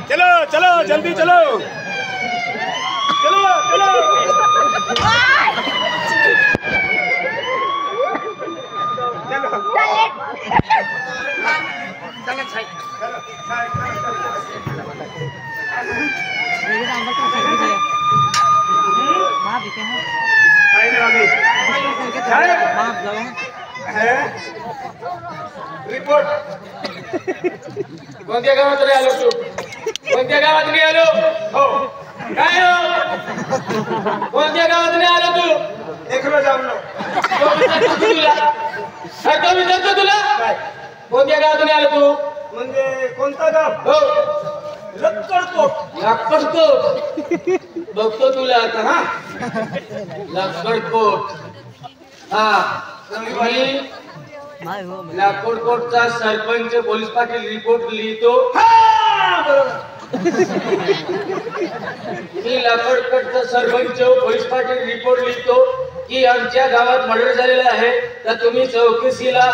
चलो चलो जल्दी चलो चलो चलो रिपोर्ट कोणत्या गावात रे आलो तू कोणत्या गावात नाही आलो हो काय हो कोणत्या गावात नाही आलो तू एकलो जाऊन तुला विचारतो तुला कोणत्या गावात नाही आलो तू म्हणजे कोणता गाव हो लक्कडकोट लक्कडकोट बघतो तुला आता हा लक्कडकोट हा लाकोडकोटचा सरपंच पोलीस पाटील रिपोर्ट लिहितो मी लाकोडकोटचा सरपंच पोलीस पाटील रिपोर्ट लिहितो की आमच्या गावात मर्डर झालेला आहे तर तुम्ही चौकशीला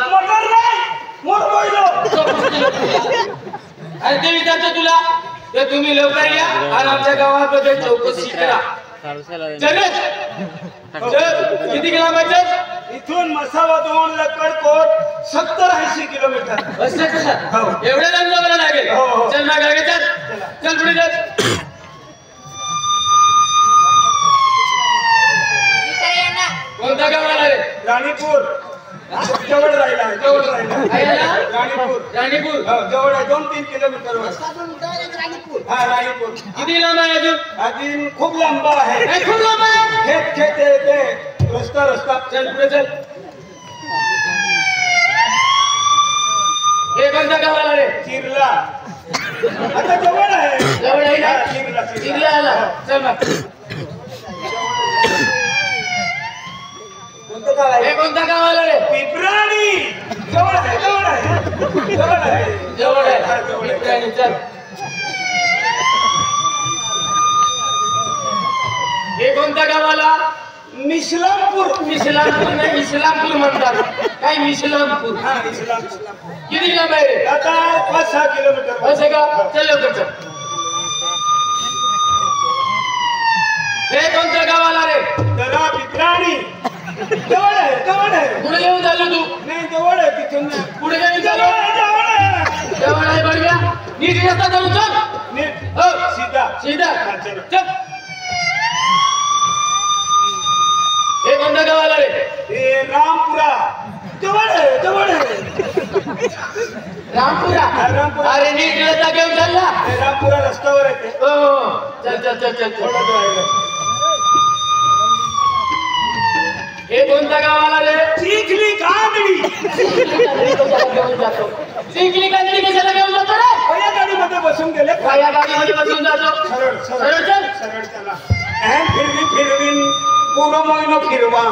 आणि ते विचारतो तुला तर तुम्ही लवकर या आणि आमच्या गावामध्ये चौकशी करा किती किलोमीटर इथून मसावा 2 लक्कडकोट 70-80 किलोमीटर एवढ्या लांब जावं लागेल चल ना गाडी चल चल पुढे चल कोणत्या गावाला रे राणीपूर जवळ राहिला राणीपूर जवळ आहे 2-3 किलोमीटर राणीपूर हा राणीपूर किती लांब आहे अजून खूप लांब आहे खूप लांब आहे खेत ते रस्ता चल पुढे चल हे कोणत्या गावाला रे चिरला आता जवळ आहे ना चिरला आला चल मग हे कोणत्या गावाला रे पिपराणी जवळ आहे पिपराणी चल हे कोणत्या गावाला मिश्लामपूर नाही इस्लामपूर म्हणतात काय मिश्लामपूर हा इस्लामपूर किती लांब आहे रे आता 5-6 किलोमीटर बस आहे का चल लवकर चल हे कोणत्या गावाला रे दरा पिपराणी जवळ आहे पुढे येऊन झालो तू नाही जवळ आहे तिथून पुढे येऊन झालो जवळ आहे बडव्या नीट रस्ता चालू चल नीट हो सीधा चल हे कोणत्या गावाला रे हे रामपुरा जवळ आहे रामपुरा अरे नीट रस्ता घेऊन चालला रामपुरा रस्त्यावर आहे हो चल थोडं हे कोणत्या गावाला रे चिखली कांदडी कशाला घेऊन जातो रे या गाडीमध्ये बसून गेले या गाडीमध्ये बसून जातो सरळ चला फिरवीन पूर्ण महिना फिरवा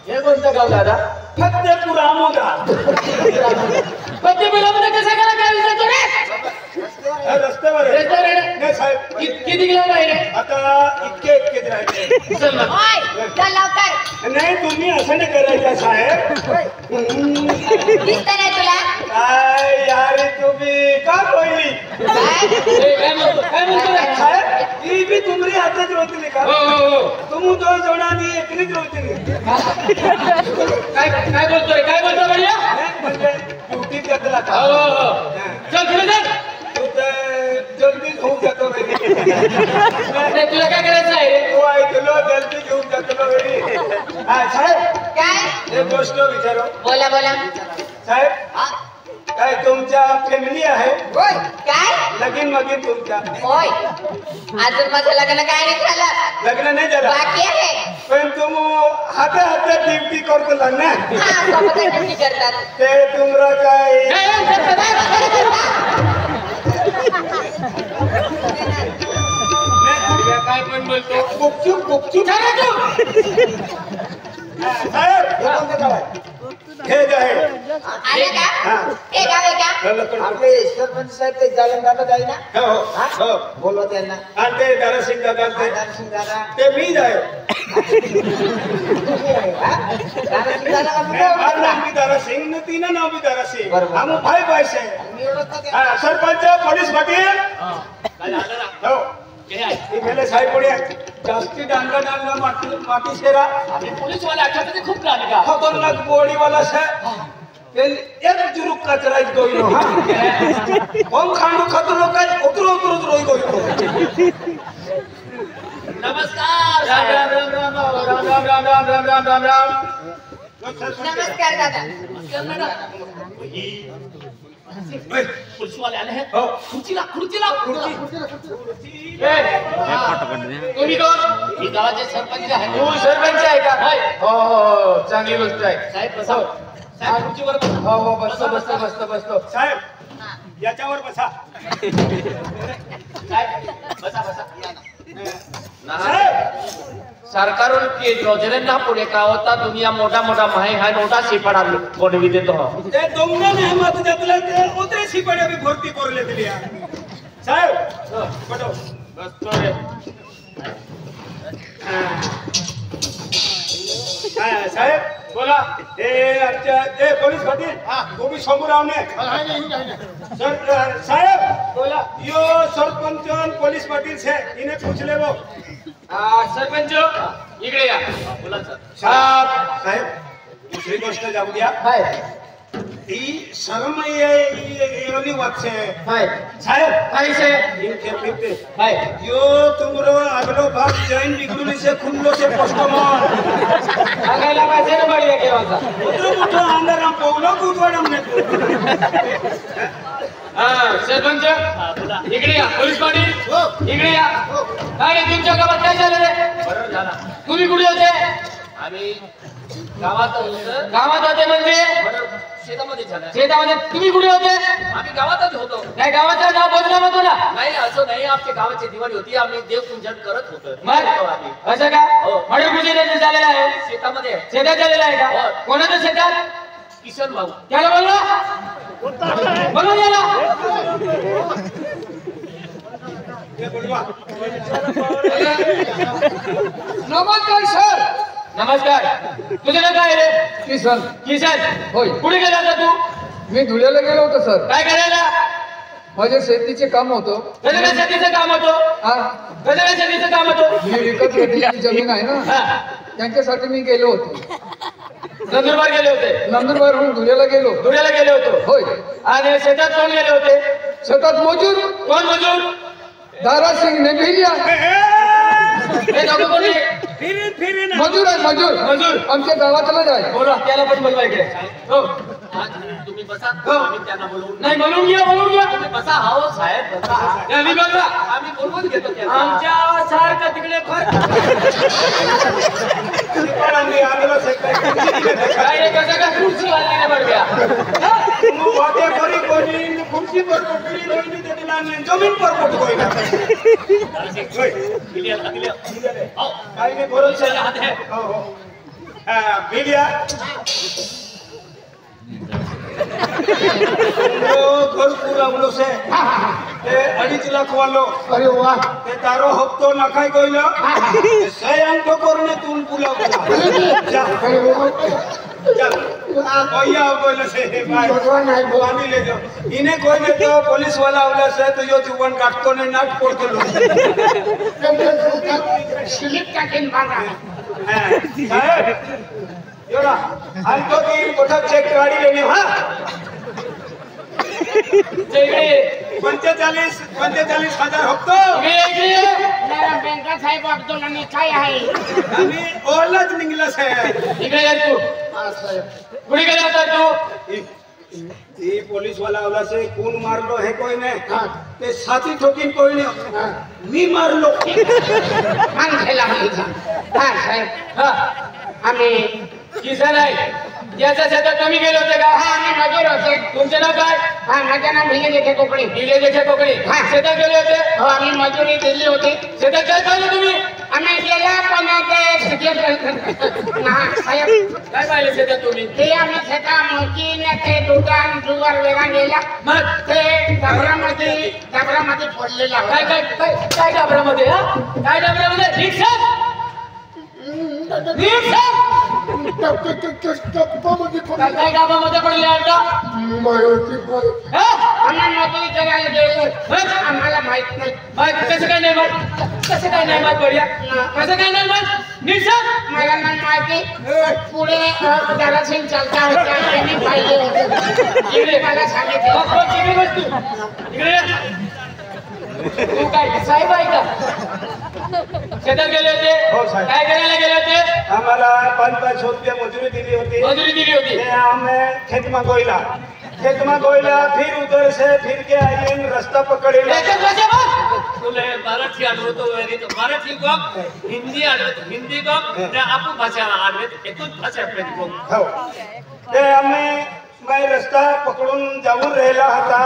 हे कोणतं गाव दादा फतेपूर आमोदा फतेपुरामध्ये कसं करा काय जातो रे रस्त्यावर किती किलो आहे रे आता इतके राहिले चल लवकर नाही तुम्ही असं नाही करायचं साहेब तुला काय यार तुम्ही का बोलली काय म्हणतो साहेब ही बी तुमरी हातात होती का तुम दो जोडानी एकलीच होती काय बोलतोय भैया ड्युटी करतला चल पुढे चल जल्दी घेऊन जातो तुला काय करायचं आहे तू ऐकलो जल्दी घेऊन जातो साहेब काय एक गोष्ट विचारो बोला साहेब काय तुमच्या फॅमिली आहे काय लगीन मगीन तुमच्या होय अजून माझं लग्न काय नाही झालं. लग्न नाही झालं बाकी आहे. पण तुम हाते हाते ड्युटी करतो ना हा सोबत ड्युटी करतात. ते तुमरा काय काय पण बोलतो गुपचूप गुपचूप हे जे आहे आले का हे गाव आहे का. आपले सरपंच साहेब ते जालंधरला जाई ना. हो हो बोलवा त्यांना. आणि ते दारासिंग दादा ते दानसिंग दादा. ते मी आहे दानसिंग दादा का मुलगा माझं ओळखला? नाव बी दारासिंग न तिनं नाव बी दारासिंग बरोबर. आम्ही भाई पैसे मी ओळखतो त्यांना. सरपंच पोलीस पाटील काय झालं ना हो हे आहे. ते गेले साहेब पुढे जास्ती डांगा डांगा माती शेरा आणि पोलीस वाले आठवते ते खूप राहिले का खतरनाक बॉडीवाला से ते एक जुरुक कचरा गोइनो हा हम खांडू खतरो काय उतरो उतरो उतरो गोइनो नमस्कार राम राम राम राम राम राम राम राम राम राम राम राम नमस्कार दादा. पुलिस वाले आले हैं हो खुर्चीला तुम्ही कोण मी गावाचे सरपंच आहे तू सरपंच आहे का होय. हो चांगली गोष्ट आहे साहेब बसा साहेब खुर्चीवर बसा. हो हो बसतो साहेब याच्यावर बसा साहेब बसा बसा साहेब सरकारों के योजनेना पुढे का होता दुनिया मोठा मोठा माही हा नोटा शिपडा बनवी देतो ते दोंगना नेहमत घेतलं ते उतरे शिपाड्या बी भरती करले दिली साहेब बटो बसतो रे साहेब बोला ए अच्छा ए पोलीस पाटील तो भी समोर आवने सर साहेब बोला यो सरपंच और पुलिस पाटील से इन्हें पूछ ले वो सरपंच इकडे या बोला सर साहेब दुसरी गोष्ट जाऊ द्या ही शरम येवली वाटছে साहेब कैसे इनके फिरते हाय यो तुमरो अगलो भाग जैन बिगडुली से खुल्लो से कस्टमर सांगायला पाहिजे ना बळी केव्हाचा उतरो मोठो अंदर हम पोगलो कुदवाडम ने सरपंच बोला इकडे या पोलीस पाटील इकडे या काय रे तुमच्या गावात काय झालं रे बरोबर झाला तुम्ही कुठे होते आम्ही गावात होते म्हणजे शेतामध्ये झालं शेतामध्ये तुम्ही कुठे होते आम्ही गावातच होतो नाही गावाचं नाव बदनाम होतो ना नाही असं नाही आमच्या गावाची दिवाळी होती आम्ही देवपूजन करत होतो मग असं का मडे पूजन झालेलं आहे शेतात झालेलं आहे का कोणाच्या शेतात किशन भाऊ त्याला बोलला बोलवा याला ते बोलवा नमस्कार सर. नमस्कार तुझं नाव काय रे किसन. किशन होय. कुठे गेला होता तू मी धुळ्याला गेलो होतो सर. काय करायला माझ्या शेतीचे काम होतं. गजरा शेतीचं काम होतं हा गजरा शेतीचं काम होतं मी विकत घेतलेली जमीन आहे ना हा त्यांच्यासाठी मी गेलो होतो. नंदुरबार गेले होते नंदुरबारहून धुळ्याला गेलो. धुळ्याला गेले होतो होय. आणि शेतात कोण गेले होते शेतात मजूर कोण मजूर दारासिंग ने भिलिया. हे दोघं कोणी फिरीन मजूर आहे मजूर. मजूर आमच्या गावातला आहे. बोला त्याला पण बोलवा इकडे हो तुम्ही बसा आम्ही त्यांना बोलवून नाही बोलवून घ्या तुम्ही बसा हो साहेब बसा आम्ही बोलवा आम्ही बोलवून घेतो आमच्या सारखं तिकडे शिपाड्यांनी आंदोलन से काय कसं काय खुर्ची वाढली नाही बडव्या तुम वादे करी कोणी खुर्ची पर कोणी लोणी देला ने जमीन पर कोट कोई ना काही नाही भरोसा हात है हो हो भिलिया घर पूरा बोलो से ते 2.5 लाख वालो अरे वा. ते तारो हप्तो नखाय गइलो सयान तो करने तुम पुला जा अरे वा. भैया बोले से भाई पानी ले जाओ इन्हें कोई ने तो पुलिस वाला आवला से तो यो जुबान काटतो ने नाट पड़तो लो स्लिप टाकेन बघा. साहेब योरा आलतो की मोठा चेक गाडी लेने हां 45,000 हप्तो बँका साहेब अब्दुल काय आहे आणि ओलाच निघला साहेब इकडे या तू कुठे गेला होता तू ती पोलीस वाला आवला से कौन मारलो है कोई ने ते साथी ठोकीन कोई ने मी मारलो मान खेला हा साहेब हा आम्ही किसान आहे याच्या शेतात कमी गेले होते का हा आम्ही मजूर होते तुमचे नाव काय हा माझे नाव भिले देखे कोकणी भिले देखे कोकणी हा शेतात गेले होते हो आम्ही मजुरी दिली होती शेतात काय पाहिलं तुम्ही आम्ही गेल्या पण ते ना साहेब काय पाहिलं शेतात तुम्ही ते आम्ही शेतात मकीन ते दुकान जुगार वेगा गेला मग ते डबरामध्ये फोडलेला काय काय काय काय डबरामध्ये हा काय डबरामध्ये रिक्षा काय गावामध्ये पडले आता आम्हाला माहित नाही कसं काय नाही माहित कसं काय नाही माहित बढिया कसं काय नाही माहित नीट मला नाही माहिती पुढे दारासिंग चालता होता त्यांनी पाहिजे होते मला सांगितलं इकडे तू काय साहेब आहे का शेतात गेले होते हो साहेब काय करायला गेले होते आम्हाला 500 रुपये मजुरी दिली होती ते हमें खेत में गोइला फिर उधर से फिर के आई रास्ता पकड़े तुले मराठी आठवतो मराठी को हिंदी को आपण भाषा आठवत एकूच भाषा हो ते हमें मैं रस्ता पकडून जाऊन राहिला होता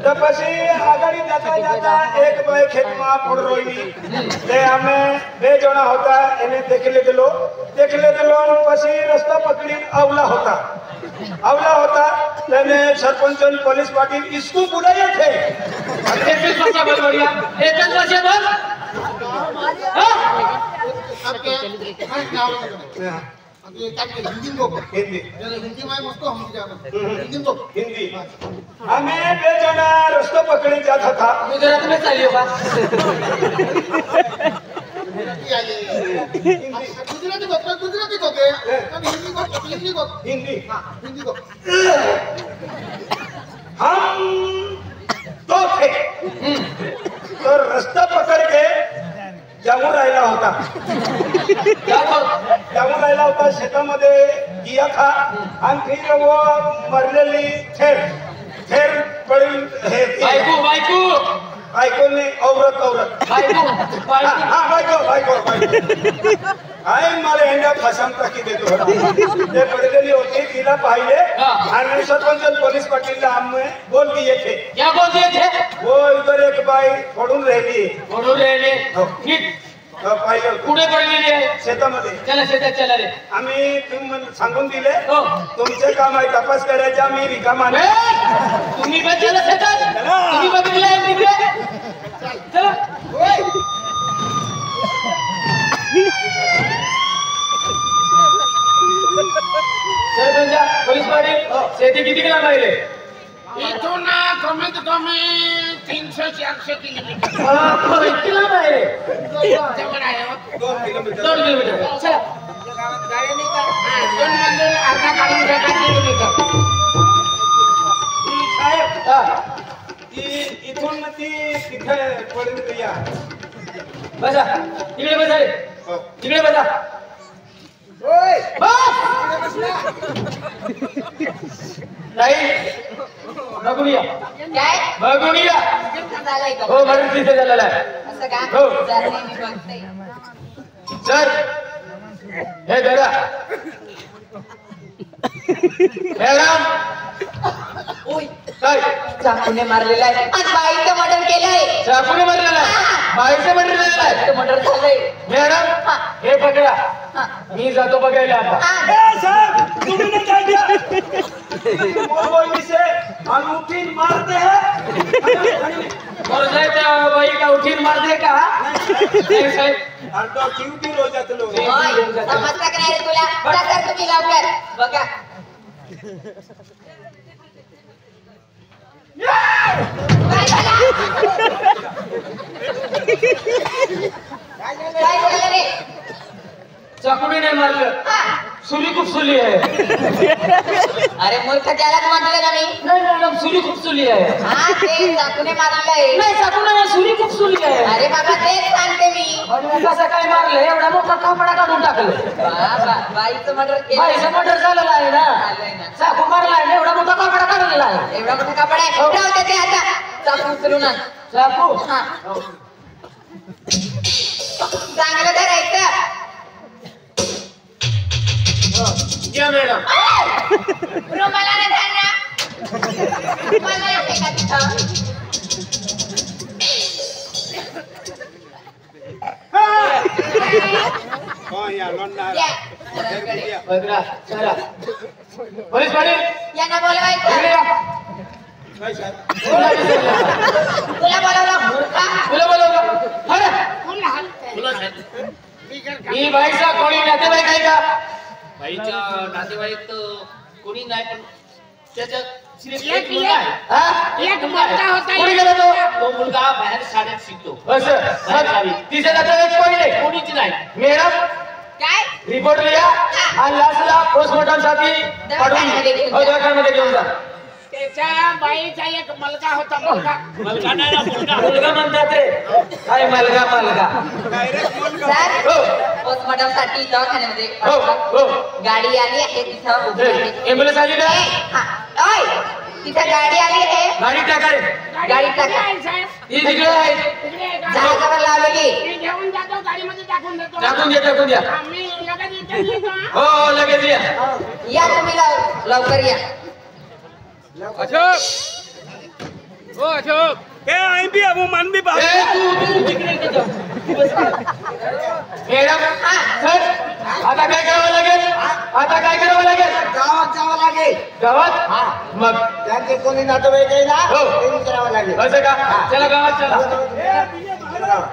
तर પછી આગળ જતા જતા એક ભાઈ ખેતમાં ફોડ રોઈ તે અમે બે જણા હતા એને દેખી લીધેલો પછી રસ્તા પકડીને આવલા હતા તેને સરપંચ અને પોલીસ પાટીલ ઈસકુ બોલાયા છે एक भाषा बोल बढ़िया एक भाषा बोल हिंदी हमें बे जना रस्तो पकड़ी जाता था गुजरात में चालियो का गुजराती को हिंदी हम तो थे तो रास्ता पकड़ के जाऊन राहिला होता शेतामध्ये गिया था आणि फिर वो मरलेली ठेर पड़ी है बायको ने औरत बायको आई मला हेंडा फसाम टाकी देतो ते पडलेली होती तिला पाहिले आणि सरपंच पोलीस पाटीलला आम्ही बोल दिए थे क्या बोल दिए थे वो इधर एक बाई फोडून राहिली नीट पाहिलं पुढे पडलेली आहे शेतामध्ये चला शेतात चला रे आम्ही सांगून दिले हो तुमचे काम आहे तपास करायचा मी रिकामा नाही तुम्ही पण चला शेतात तुम्ही बघितलं आहे तिकडे चला सरपंच पोलीस पाटील शेती किती लांब आहे रे इथून कमीत कमी 300-400 किलोमीटर इतकी लांब आहे रे जवळ आहे 2 किलोमीटर 2 किलोमीटर चला गाड्या नाही का 2 म्हणजे अर्धा काढून 2 किलोमीटर साहेब इथून ती तिथे पडून या बसा इकडे बसा रे इकडे बसा नाही बघूया काय बघूया झालंय का हो म्हणून तिथे झालेला आहे असं का हो. जात नाही मी बघते सर हे दादा हे राम ओय काय चाकूने मारलेला आहे आज बाईचं मर्डर केलंय चाकूने मारलेला आहे बाईचं मारलेलं आहे मर्डर झालंय मॅडम हे पकडा मी जातो बघायला आता ए साहब तुम्ही नहीं जाइए वो इसे अनुठीन मारते हैं और साहेब बाई का उठीन मारते का नाही साहेब आणि तो ड्यूटी रोजात लो ओय समजता का नाही रे तुला जा तुम्ही लवकर बघा काय झालं रे चाकूने नाही मारलं हा सुरी खूप सुली आहे. अरे मूर्ख त्यालाच म्हटलं ना मी. नाही मॅडम सुरी खूप सुली आहे. हा ते चाकूने मारलंय. नाही चाकू नाही सुरी खूप सुली आहे. अरे बाबा तेच सांगते मी. आणि कसं काय मारलं एवढा मोठा कापडा काढून टाकलं. बाईचं मर्डर केलं. बाईचं मर्डर झालेलं आहे ना. झालंय ना. चाकू मारलाय ना एवढा मोठा कापडा काढलेला आहे. एवढा मोठा कपडा आहे. राहू दे ते आता. चाकू उचलून आण. चाकू हा. चांगलं धरायचं. या मॅडम. रुमालाने धर ना. रुमालाने फेका तिथं. या. बघा चला पोलीस पाटील यांना बोलवायचं. इकडे या. तुला बोलवलं मूर्खा. तुला बोलवलं. अरे ही बाईचा कोणी नातेवाईक आहे का? बाईच्या नातेवाईक तर कोणी नाही पण त्याच्या एक मुलगा होता. कोणी गेला तो? तो मुलगा बाहेर शाळेत शिकतो. असं तिचे नातेवाईक कोणी नाही. कोणीच नाही. मॅडम काय रिपोर्ट लिहा आणि लास्टला पोस्टमॉर्टम साठी दवाखान्यामध्ये घेऊन जा. त्याच्या बाईचा एक मुलगा होता. मुलगा नाही ना मुलगा. मुलगा म्हणतात रे. काय मुलगा मुलगा. सर हो पोस्टमॉर्टम साठी दवाखान्यामध्ये हो हो. गाडी आली आहे तिथं उभी आहे. एम्ब्युलन्स आली का? हा. ओय तिथं गाडी आली आहे. गाडी टाका रे. गाडी टाका. ही तिकडे आहे. जहाजावर लावलेली. मी घेऊन जातो गाडीमध्ये टाकून देतो. टाकून द्या टाकून द्या. आम्ही लगेच इथे येतो. हो हो लगेच या. या तुम्ही लवकर या. मॅडम सर आता काय करावं लागेल? आता काय करावं लागेल? गावात जावं लागेल. गावात मग त्यांचे कोणी नातेवाईक आहे ना हो. ते विचारावं लागेल. असं का? चला गावात चला.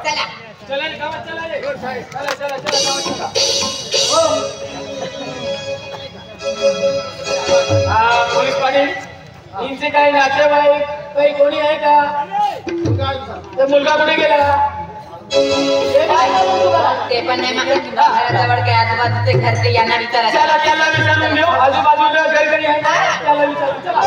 चला. चला रे, गावात चला रे. चला चला चला गावात चला. हा पोलीस पाटील यांचे काही नातेवाईक काही कोणी आहे का? तर मुलगा कुठे गेला? ते पण नाही मागत. घराजवळ काय आजूबाजूचे घरचे यांना विचारा. चला त्याला विचारून घेऊ. आजूबाजूला घर घरी आहे का? त्याला विचारू चला.